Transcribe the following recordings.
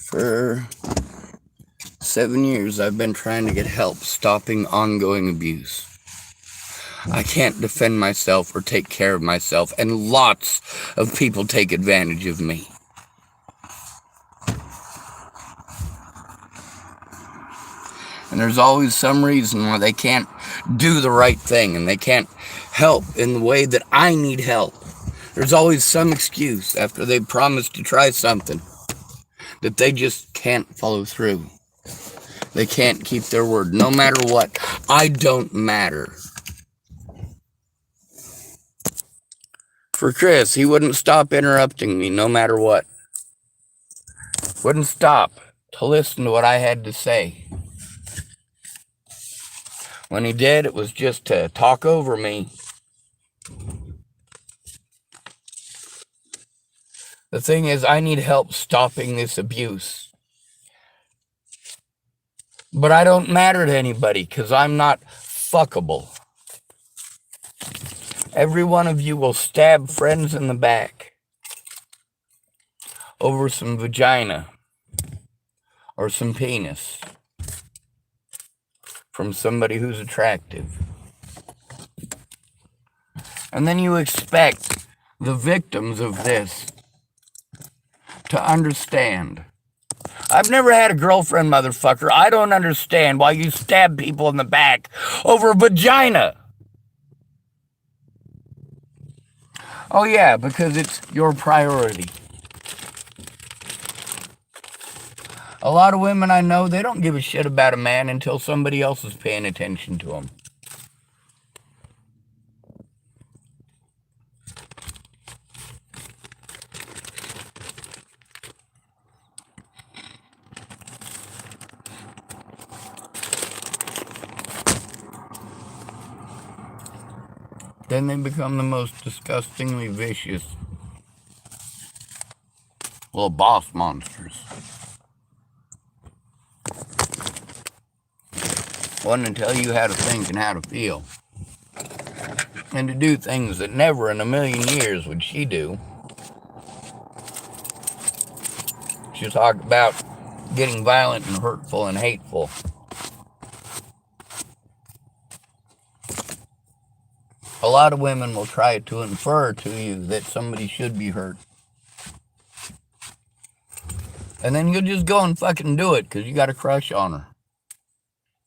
For 7 years, I've been trying to get help stopping ongoing abuse. I can't defend myself or take care of myself, and lots of people take advantage of me. And there's always some reason why they can't do the right thing and they can't help in the way that I need help. There's always some excuse after they promise to try something that they just can't follow through. They can't keep their word, no matter what. I don't matter. For Chris, he wouldn't stop interrupting me no matter what. Wouldn't stop to listen to what I had to say. When he did, it was just to talk over me. The thing is, I need help stopping this abuse. But I don't matter to anybody because I'm not fuckable. Every one of you will stab friends in the back over some vagina or some penis from somebody who's attractive. And then you expect the victims of this to understand. I've never had a girlfriend, motherfucker. I don't understand why you stab people in the back over a vagina. Oh yeah, because it's your priority. A lot of women I know, they don't give a shit about a man until somebody else is paying attention to them. Then they become the most disgustingly vicious little boss monsters. Wanting to tell you how to think and how to feel. And to do things that never in a million years would she do. She'll talk about getting violent and hurtful and hateful. A lot of women will try to infer to you that somebody should be hurt. And then you'll just go and fucking do it because you got a crush on her.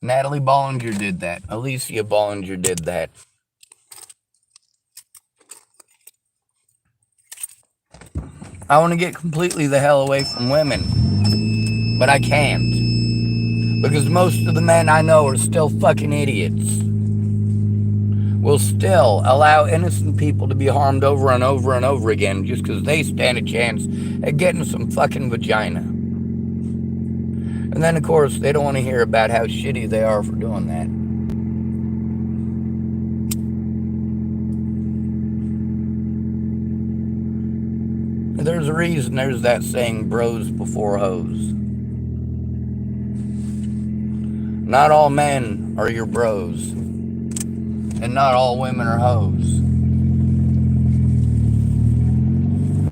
Natalie Bollinger did that. Alicia Bollinger did that. I want to get completely the hell away from women. But I can't. Because most of the men I know are still fucking idiots. Will still allow innocent people to be harmed over and over and over again just because they stand a chance at getting some fucking vagina. And then, of course, they don't want to hear about how shitty they are for doing that. There's a reason there's that saying, bros before hoes. Not all men are your bros. And not all women are hoes.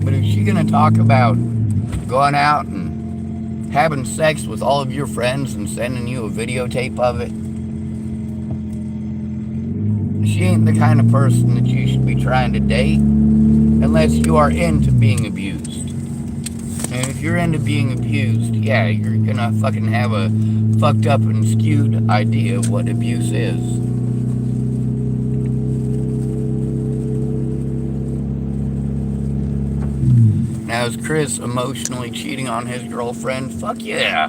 But if she's going to talk about going out and having sex with all of your friends and sending you a videotape of it, she ain't the kind of person that you should be trying to date unless you are into being abused. And if you're into being abused, yeah, you're going to fucking have a fucked up and skewed idea of what abuse is. Now, is Chris emotionally cheating on his girlfriend? Fuck yeah.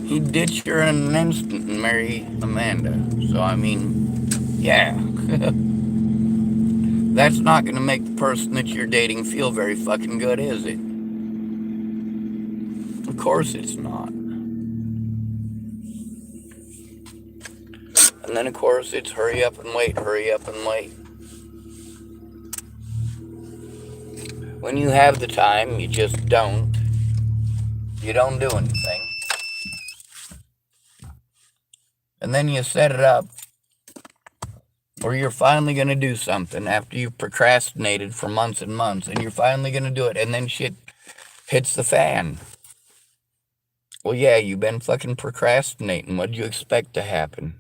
He'd ditch her in an instant and marry Amanda. So, I mean, yeah. That's not going to make the person that you're dating feel very fucking good, is it? Of course it's not. And then, of course, it's hurry up and wait, hurry up and wait. When you have the time, you just don't. You don't do anything. And then you set it up where you're finally going to do something after you've procrastinated for months and months, and you're finally going to do it, and then shit hits the fan. Well, yeah, you've been fucking procrastinating. What'd you expect to happen?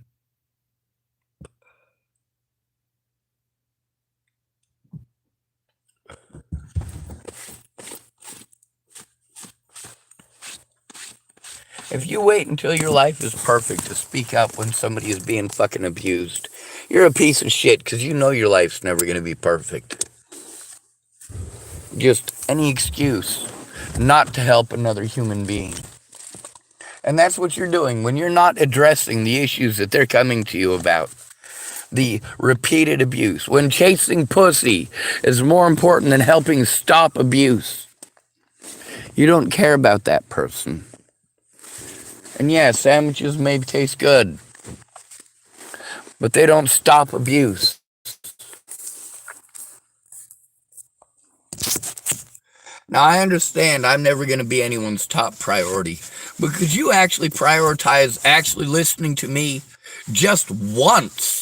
If you wait until your life is perfect to speak up when somebody is being fucking abused, you're a piece of shit because you know your life's never going to be perfect. Just any excuse not to help another human being. And that's what you're doing when you're not addressing the issues that they're coming to you about. The repeated abuse. When chasing pussy is more important than helping stop abuse. You don't care about that person. And yeah, sandwiches may taste good, but they don't stop abuse. Now, I understand I'm never going to be anyone's top priority, but could you actually prioritize actually listening to me just once?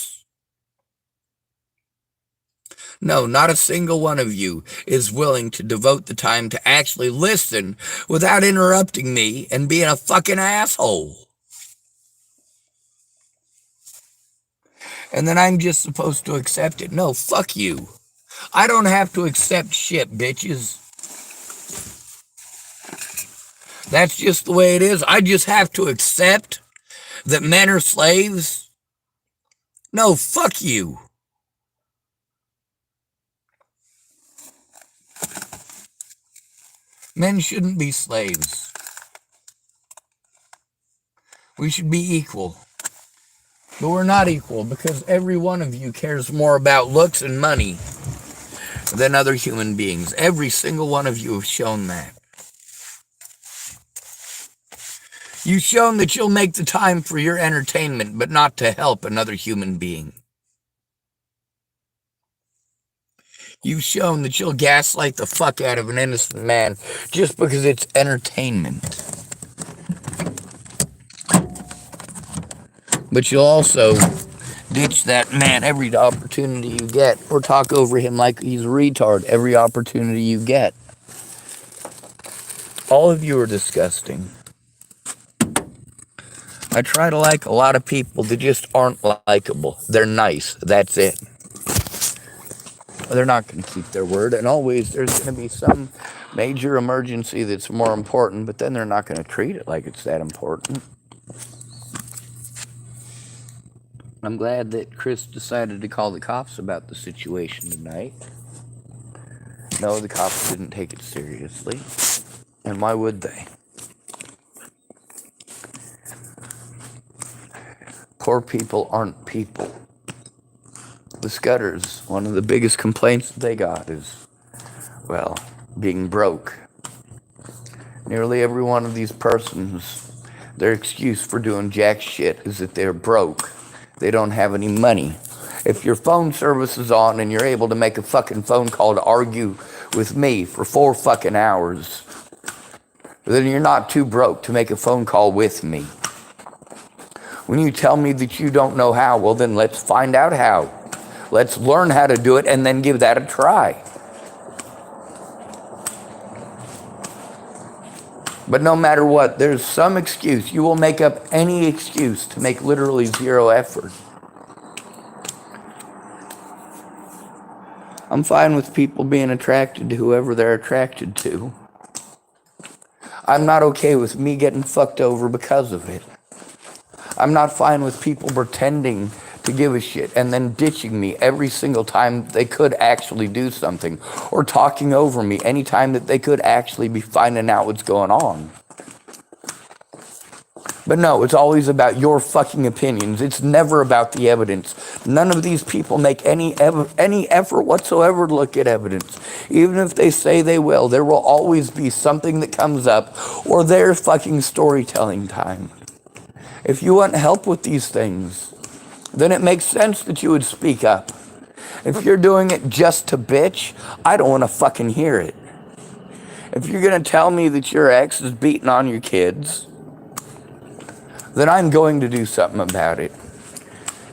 No, not a single one of you is willing to devote the time to actually listen without interrupting me and being a fucking asshole. And then I'm just supposed to accept it. No, fuck you. I don't have to accept shit, bitches. That's just the way it is. I just have to accept that men are slaves. No, fuck you. Men shouldn't be slaves. We should be equal. But we're not equal because every one of you cares more about looks and money than other human beings. Every single one of you have shown that. You've shown that you'll make the time for your entertainment, but not to help another human being. You've shown that you'll gaslight the fuck out of an innocent man just because it's entertainment. But you'll also ditch that man every opportunity you get, or talk over him like he's a retard every opportunity you get. All of you are disgusting. I try to like a lot of people that just aren't likable. They're nice. That's it. They're not going to keep their word. And always there's going to be some major emergency that's more important, but then they're not going to treat it like it's that important. I'm glad that Chris decided to call the cops about the situation tonight. No, the cops didn't take it seriously. And why would they? Poor people aren't people. The Scudders, one of the biggest complaints that they got is, well, being broke. Nearly every one of these persons, their excuse for doing jack shit is that they're broke. They don't have any money. If your phone service is on and you're able to make a fucking phone call to argue with me for 4 fucking hours, then you're not too broke to make a phone call with me. When you tell me that you don't know how, well then let's find out how. Let's learn how to do it and then give that a try. But no matter what, there's some excuse. You will make up any excuse to make literally zero effort. I'm fine with people being attracted to whoever they're attracted to. I'm not okay with me getting fucked over because of it. I'm not fine with people pretending to give a shit and then ditching me every single time they could actually do something, or talking over me anytime that they could actually be finding out what's going on. But no, it's always about your fucking opinions. It's never about the evidence. None of these people make any effort whatsoever to look at evidence. Even if they say they will, there will always be something that comes up, or their fucking storytelling time. If you want help with these things, then it makes sense that you would speak up. If you're doing it just to bitch, I don't want to fucking hear it. If you're going to tell me that your ex is beating on your kids, then I'm going to do something about it.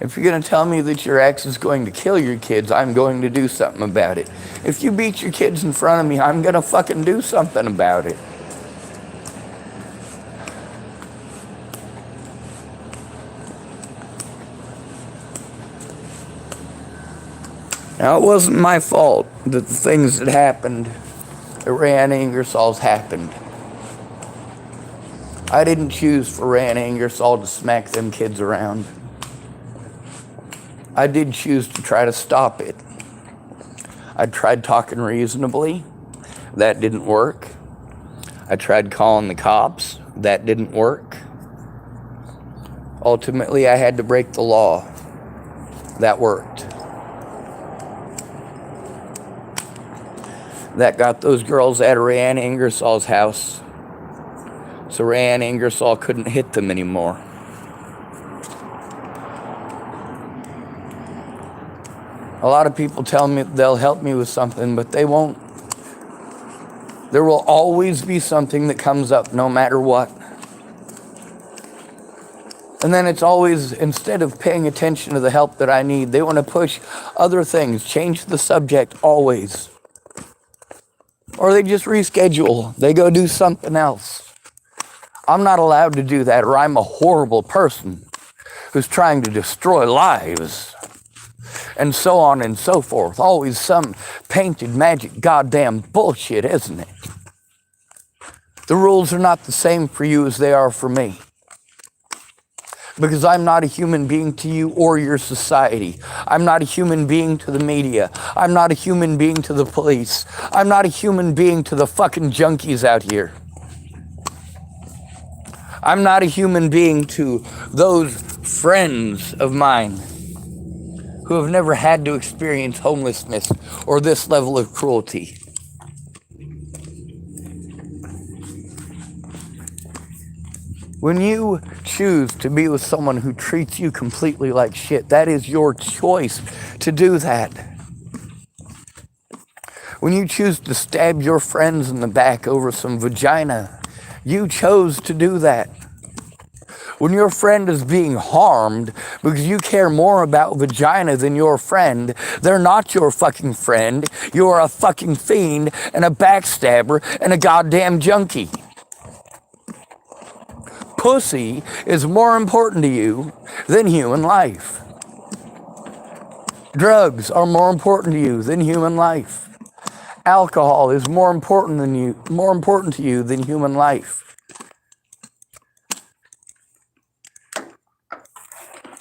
If you're going to tell me that your ex is going to kill your kids, I'm going to do something about it. If you beat your kids in front of me, I'm going to fucking do something about it. Now, it wasn't my fault that the things that happened at Rayanne Ingersoll's happened. I didn't choose for Rayanne Ingersoll to smack them kids around. I did choose to try to stop it. I tried talking reasonably. That didn't work. I tried calling the cops. That didn't work. Ultimately, I had to break the law. That worked. That got those girls out of Rayanne Ingersoll's house, so Rayanne Ingersoll couldn't hit them anymore. A lot of people tell me they'll help me with something, but they won't. There will always be something that comes up no matter what. And then it's always, instead of paying attention to the help that I need, they want to push other things, change the subject always. Or they just reschedule. They go do something else. I'm not allowed to do that, or I'm a horrible person who's trying to destroy lives. And so on and so forth. Always some painted magic goddamn bullshit, isn't it? The rules are not the same for you as they are for me. Because I'm not a human being to you or your society. I'm not a human being to the media. I'm not a human being to the police. I'm not a human being to the fucking junkies out here. I'm not a human being to those friends of mine who have never had to experience homelessness or this level of cruelty. When you choose to be with someone who treats you completely like shit, that is your choice to do that. When you choose to stab your friends in the back over some vagina, you chose to do that. When your friend is being harmed because you care more about vagina than your friend, they're not your fucking friend. You're a fucking fiend and a backstabber and a goddamn junkie. Pussy is more important to you than human life. Drugs are more important to you than human life. Alcohol is more important to you than human life.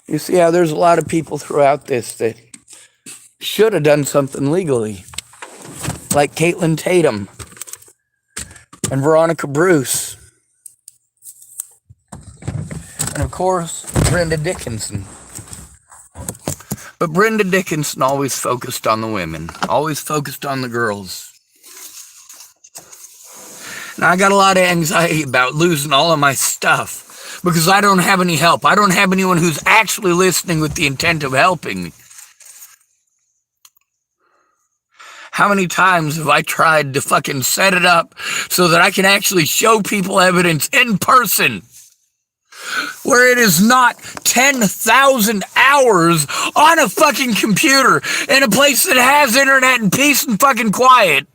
You see how there's a lot of people throughout this that should have done something legally, like Caitlin Tatum and Veronica Bruce. And of course, Brenda Dickinson. But Brenda Dickinson always focused on the women, always focused on the girls. Now, I got a lot of anxiety about losing all of my stuff because I don't have any help. I don't have anyone who's actually listening with the intent of helping me. How many times have I tried to fucking set it up so that I can actually show people evidence in person? Where it is not 10,000 hours on a fucking computer in a place that has internet and peace and fucking quiet.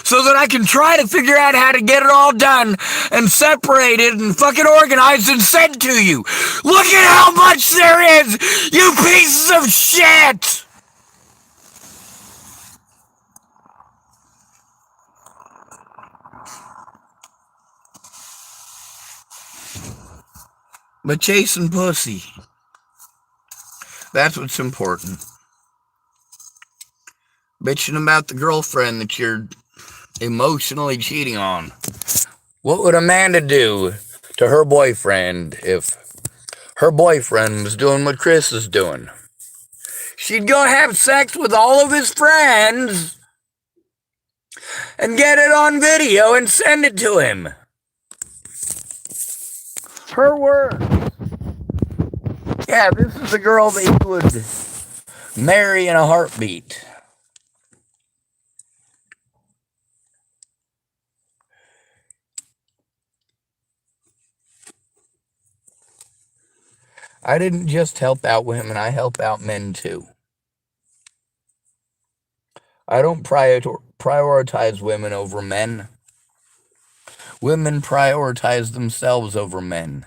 So that I can try to figure out how to get it all done and separated and fucking organized and sent to you. Look at how much there is, you pieces of shit! But chasing pussy, that's what's important. Bitching about the girlfriend that you're emotionally cheating on. What would Amanda do to her boyfriend if her boyfriend was doing what Chris is doing? She'd go have sex with all of his friends and get it on video and send it to him. Her word. Yeah, this is a girl that he would marry in a heartbeat. I didn't just help out women, I help out men too. I don't prioritize women over men. Women prioritize themselves over men,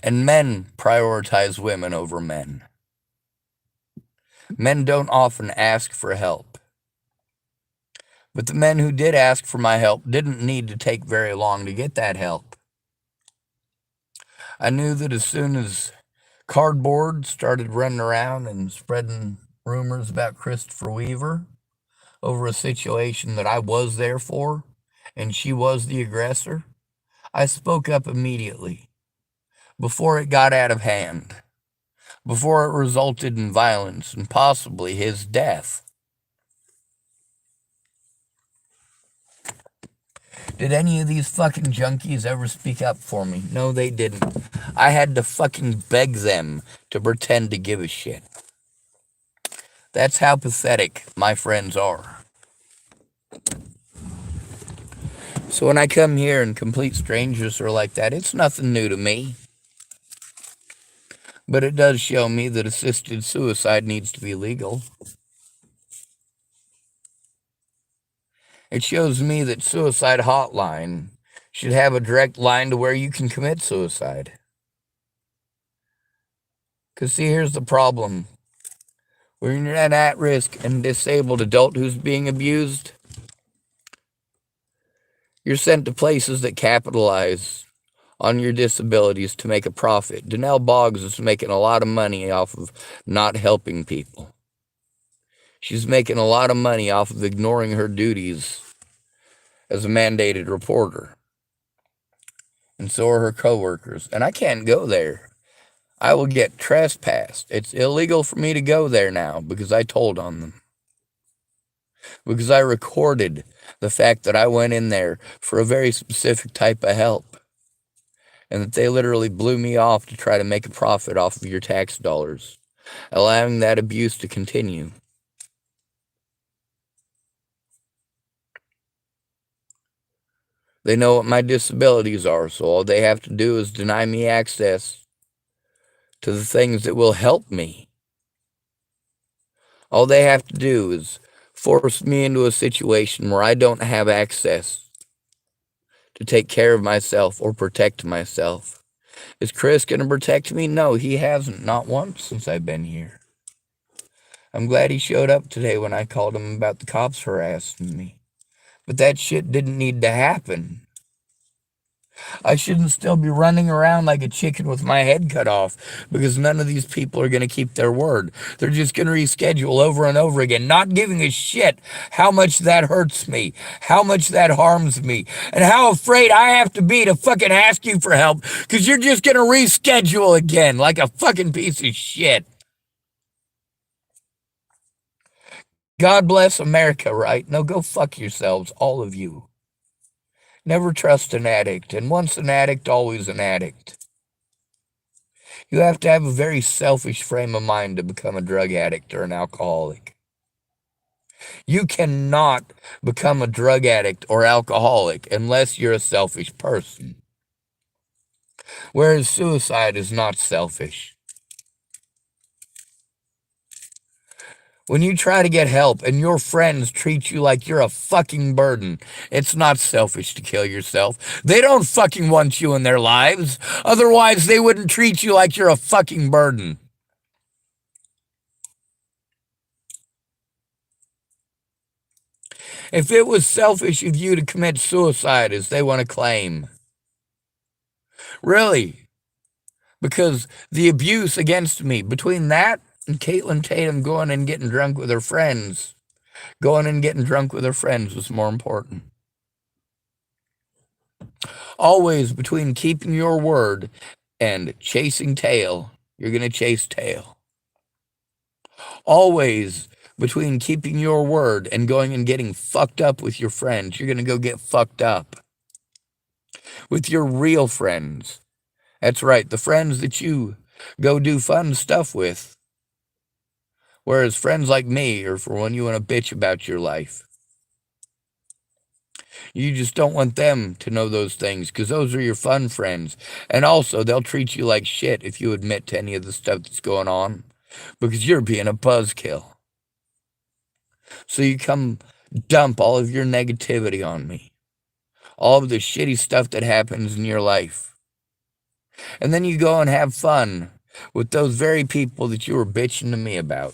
and men prioritize women over men. Men don't often ask for help, but the men who did ask for my help didn't need to take very long to get that help. I knew that as soon as cardboard started running around and spreading rumors about Christopher Weaver over a situation that I was there for, and she was the aggressor, I spoke up immediately, before it got out of hand, before it resulted in violence and possibly his death. Did any of these fucking junkies ever speak up for me? No, they didn't. I had to fucking beg them to pretend to give a shit. That's how pathetic my friends are. So when I come here and complete strangers are like that, it's nothing new to me. But it does show me that assisted suicide needs to be legal. It shows me that Suicide Hotline should have a direct line to where you can commit suicide. Because see, here's the problem. When you're an at-risk and disabled adult who's being abused, you're sent to places that capitalize on your disabilities to make a profit. Danelle Boggs is making a lot of money off of not helping people. She's making a lot of money off of ignoring her duties as a mandated reporter. And so are her coworkers. And I can't go there. I will get trespassed. It's illegal for me to go there now because I told on them. Because I recorded the fact that I went in there for a very specific type of help. And that they literally blew me off to try to make a profit off of your tax dollars, allowing that abuse to continue. They know what my disabilities are, so all they have to do is deny me access to the things that will help me. All they have to do is force me into a situation where I don't have access to take care of myself or protect myself. Is Chris going to protect me? No, he hasn't. Not once since I've been here. I'm glad he showed up today when I called him about the cops harassing me. But that shit didn't need to happen. I shouldn't still be running around like a chicken with my head cut off because none of these people are going to keep their word. They're just going to reschedule over and over again, not giving a shit how much that hurts me, how much that harms me, and how afraid I have to be to fucking ask you for help because you're just going to reschedule again like a fucking piece of shit. God bless America, right? No, go fuck yourselves, all of you. Never trust an addict, and once an addict, always an addict. You have to have a very selfish frame of mind to become a drug addict or an alcoholic. You cannot become a drug addict or alcoholic unless you're a selfish person. Whereas suicide is not selfish. When you try to get help and your friends treat you like you're a fucking burden, it's not selfish to kill yourself. They don't fucking want you in their lives. Otherwise, they wouldn't treat you like you're a fucking burden. If it was selfish of you to commit suicide, as they want to claim. Really. Because the abuse against me, between that and Caitlin Tatum going and getting drunk with her friends, was more important. Always between keeping your word and chasing tail, you're going to chase tail. Always between keeping your word and going and getting fucked up with your friends, you're going to go get fucked up. With your real friends. That's right, the friends that you go do fun stuff with. Whereas friends like me are for when you want to bitch about your life. You just don't want them to know those things because those are your fun friends. And also, they'll treat you like shit if you admit to any of the stuff that's going on because you're being a buzzkill. So you come dump all of your negativity on me, all of the shitty stuff that happens in your life. And then you go and have fun with those very people that you were bitching to me about.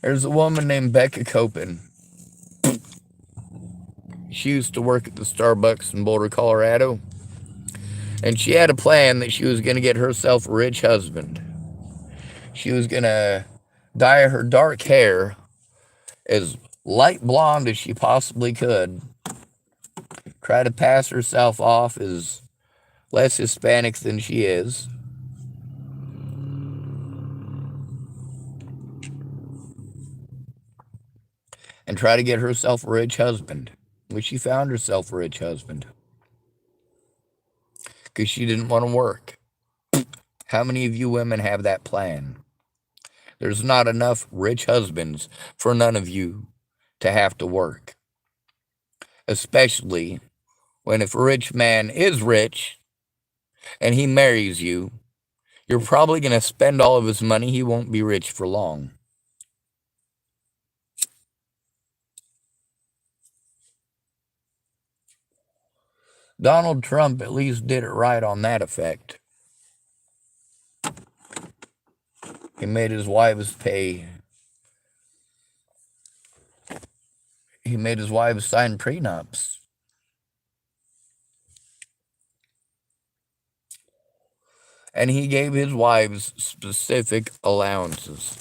There's a woman named Becca Copen. She used to work at the Starbucks in Boulder, Colorado. And she had a plan that she was going to get herself a rich husband. She was going to dye her dark hair as light blonde as she possibly could. Try to pass herself off as less Hispanic than she is. And try to get herself a rich husband. Which she found herself a rich husband. Because she didn't want to work. How many of you women have that plan? There's not enough rich husbands for none of you to have to work. Especially when if a rich man is rich and he marries you, you're probably going to spend all of his money. He won't be rich for long. Donald Trump at least did it right on that effect. He made his wives pay. He made his wives sign prenups. And he gave his wives specific allowances.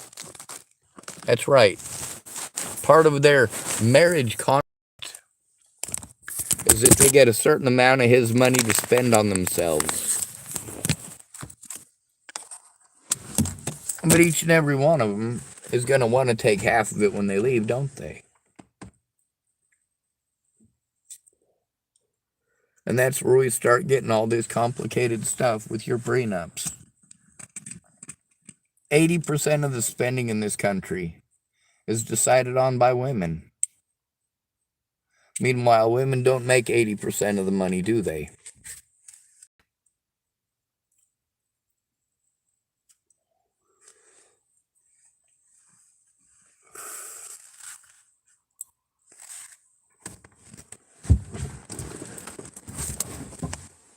That's right. Part of their marriage contract is that they get a certain amount of his money to spend on themselves. But each and every one of them is going to want to take half of it when they leave, don't they? And that's where we start getting all this complicated stuff with your prenups. 80% of the spending in this country is decided on by women. Meanwhile, women don't make 80% of the money, do they?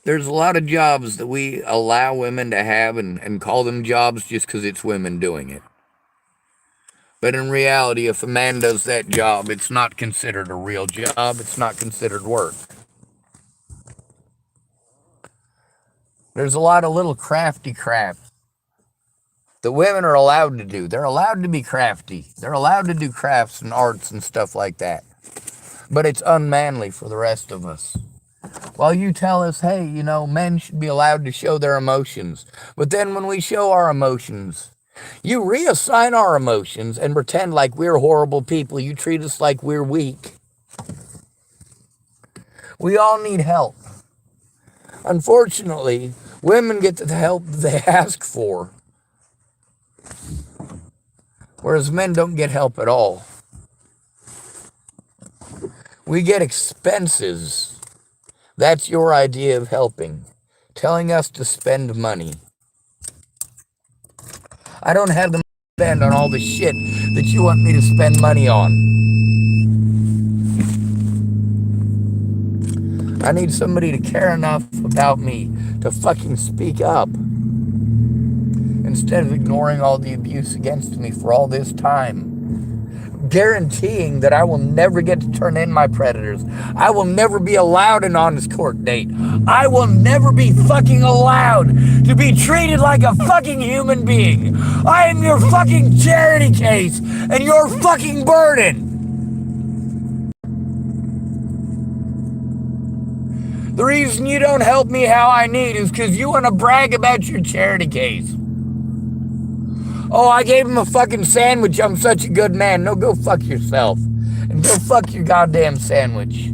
There's a lot of jobs that we allow women to have and call them jobs just because it's women doing it. But in reality, if a man does that job, it's not considered a real job. It's not considered work. There's a lot of little crafty crap that women are allowed to do. They're allowed to be crafty. They're allowed to do crafts and arts and stuff like that. But it's unmanly for the rest of us. Well, you tell us, hey, men should be allowed to show their emotions. But then when we show our emotions, you reassign our emotions and pretend like we're horrible people. You treat us like we're weak. We all need help. Unfortunately, women get the help they ask for, whereas men don't get help at all. We get expenses. That's your idea of helping, telling us to spend money. I don't have the money to spend on all the shit that you want me to spend money on. I need somebody to care enough about me to fucking speak up instead of ignoring all the abuse against me for all this time. Guaranteeing that I will never get to turn in my predators. I will never be allowed an honest court date. I will never be fucking allowed to be treated like a fucking human being. I am your fucking charity case and your fucking burden. The reason you don't help me how I need is because you want to brag about your charity case. Oh, I gave him a fucking sandwich. I'm such a good man. No, go fuck yourself. And go fuck your goddamn sandwich.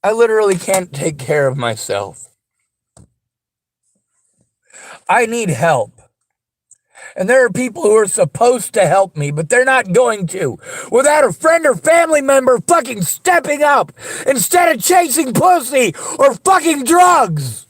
I literally can't take care of myself. I need help. And there are people who are supposed to help me, but they're not going to, without a friend or family member fucking stepping up instead of chasing pussy or fucking drugs.